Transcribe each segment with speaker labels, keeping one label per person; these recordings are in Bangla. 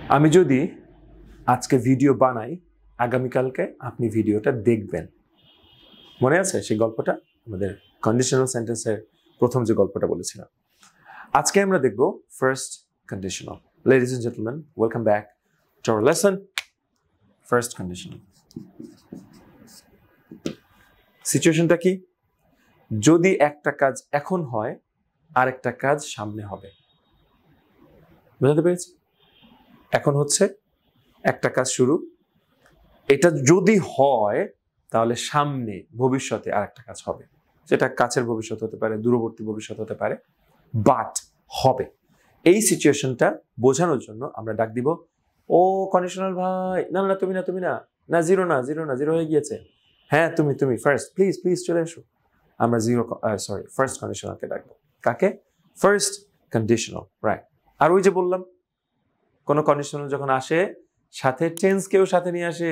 Speaker 1: আমি যদি আজকে ভিডিও বানাই, আগামীকালকে আপনি ভিডিওটা দেখবেন। মনে আছে সেই গল্পটা? আমাদের কন্ডিশনাল সেন্টেন্সের প্রথম যে গল্পটা বলেছিলাম। আজকে আমরা দেখব first conditional. Ladies and gentlemen, welcome back to our lesson, first conditional. সিচুয়েশনটা কি? যদি একটা কাজ এখন হয় আর একটা কাজ সামনে হবে। বুঝতে পেরেছি? এখন হচ্ছে একটা কাজ শুরু, এটা যদি হয় তাহলে সামনে ভবিষ্যতে আরেকটা কাজ হবে। সেটা কাছের ভবিষ্যৎ হতে পারে, দূরবর্তী ভবিষ্যৎ হতে পারে, বাট হবে। এই সিচুয়েশনটা বোঝানোর জন্য আমরা ডাক দিব, ও কন্ডিশনাল ভাই, না না তুমি না, তুমি না, না জিরো না, জিরো না, জিরো হয়ে গিয়েছে, হ্যাঁ তুমি তুমি ফার্স্ট, প্লিজ প্লিজ চলে এসো। আমরা ফার্স্ট কন্ডিশনালকে ডাকবো। কাকে? First conditional, right. আর ওই যে বললাম, কোনো কন্ডিশনাল যখন আসে সাথে টেন্সকেও সাথে নিয়ে আসে,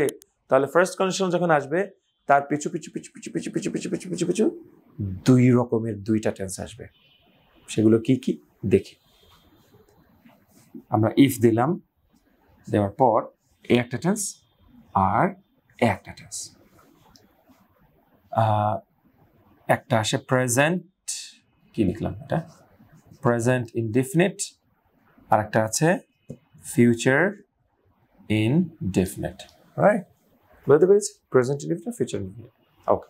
Speaker 1: তাহলে ফার্স্ট কন্ডিশনাল যখন আসবে তার পিছু পিছু পিছু পিছু পিছু পিছু পিছু পিছু পিছু পিছু দুই রকমের দুইটা টেন্স আসবে। সেগুলো কি কি দেখি। আমরা ইফ দিলাম, দেওয়ার পর এ একটা টেন্স আর এ একটা টেন্স। একটা আসে প্রেজেন্ট, কি লিখলাম এটা? Present indefinite. আর একটা আছে ফিউচার ইনডেফিনিট, রাইট? বুঝতে পেরেছি? Present indefinite, future indefinite. Okay,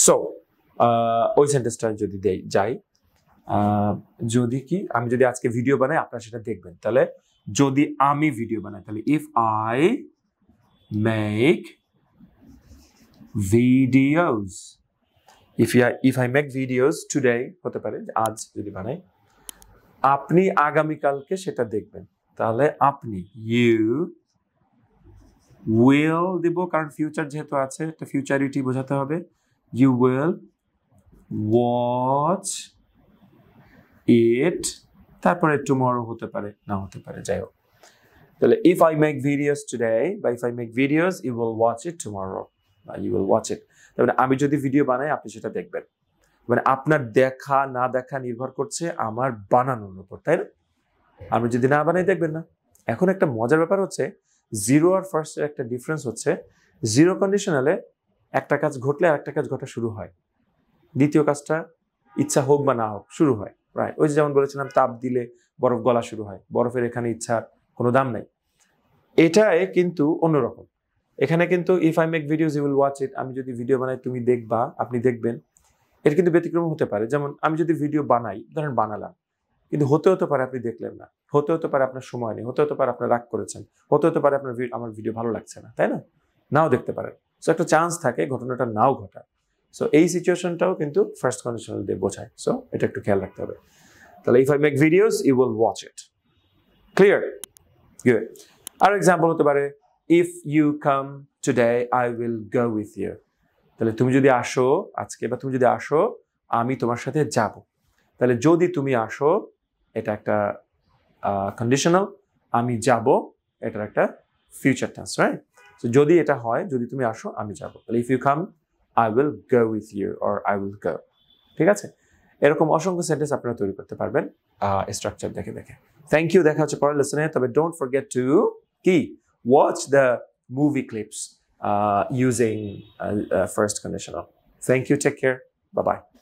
Speaker 1: so ওই সেন্টেন্সটা যদি যাই, যদি কি আমি যদি আজকে ভিডিও বানাই আপনারা সেটা দেখবেন, তাহলে যদি আমি ভিডিও বানাই তাহলে if I make videos, if I make videos today হতে পারে আজ যদি বানাই, আপনি আগামীকালকে সেটা দেখবেন, তাহলে আপনি ইউ উইল দিব, কারণ ফিউচার যেহেতু আছে একটা ফিউচারিটি বোঝাতে হবে। ইউ উইল ওয়াচ ইট, তারপরে টুমরো হতে পারে, না হতে পারে, যাই হোক। তাহলে if I make videos today বা if I make videos you will watch it tomorrow, you will watch it. তার আমি যদি ভিডিও বানাই আপনি সেটা দেখবেন। মানে আপনার দেখা না দেখা নির্ভর করছে আমার বানানোর উপর, তাই না? আমি যদি না বানাই দেখবেন না। এখন একটা মজার ব্যাপার হচ্ছে, জিরো আর ফার্স্টের একটা ডিফারেন্স হচ্ছে, জিরো কন্ডিশনালে একটা কাজ ঘটলে আর একটা কাজ ঘটা শুরু হয়, দ্বিতীয় কাজটা ইচ্ছা হোক বা না হোক শুরু হয়, রাইট? ওই যে যেমন বলেছিলাম তাপ দিলে বরফ গলা শুরু হয়, বরফের এখানে ইচ্ছার কোনো দাম নাই। এটাই কিন্তু অন্যরকম। এখানে কিন্তু if I make videos you will watch it, আমি যদি ভিডিও বানাই তুমি দেখবা, আপনি দেখবেন। এটা কিন্তু ব্যতিক্রম হতে পারে। যেমন আমি যদি ভিডিও বানাই, ধরেন বানালাম, কিন্তু হতে হতে পারে আপনি দেখলেন না, হতে হতে পারে আপনার সময় নেই, হতে হতে পারে আপনার রাগ করেছেন, হতে হতে পারে আপনার আমার ভিডিও ভালো লাগছে না, তাই না? নাও দেখতে পারেন। সো একটা চান্স থাকে ঘটনাটা নাও ঘটা। সো এই সিচুয়েশনটাও কিন্তু ফার্স্ট কন্ডিশনাল দিয়ে বোঝায়। সো এটা একটু খেয়াল রাখতে হবে। তাহলে if I make videos you will watch it. Clear? Good. আর এক্সাম্পল হতে পারে, if you come today I will go with you. তাহলে তুমি যদি আসো আজকে, বা তুমি যদি আসো আমি তোমার সাথে যাব। তাহলে যদি তুমি আসো এটা একটা কন্ডিশনাল, আমি যাব এটার একটা ফিউচার টেন্স, রাইট? সো যদি এটা হয়, যদি তুমি আসো আমি যাব, তাহলে if you come I will go with you or I will go. ঠিক আছে? এরকম অসংখ্য সেন্টেন্স আপনারা তৈরি করতে পারবেন স্ট্রাকচার দেখে দেখে। থ্যাংক ইউ, দেখা হচ্ছে পরের লেসনে। তবে ডোন্ট ফরগেট টু কি watch the movie clips using first conditional. Thank you, take care, bye bye.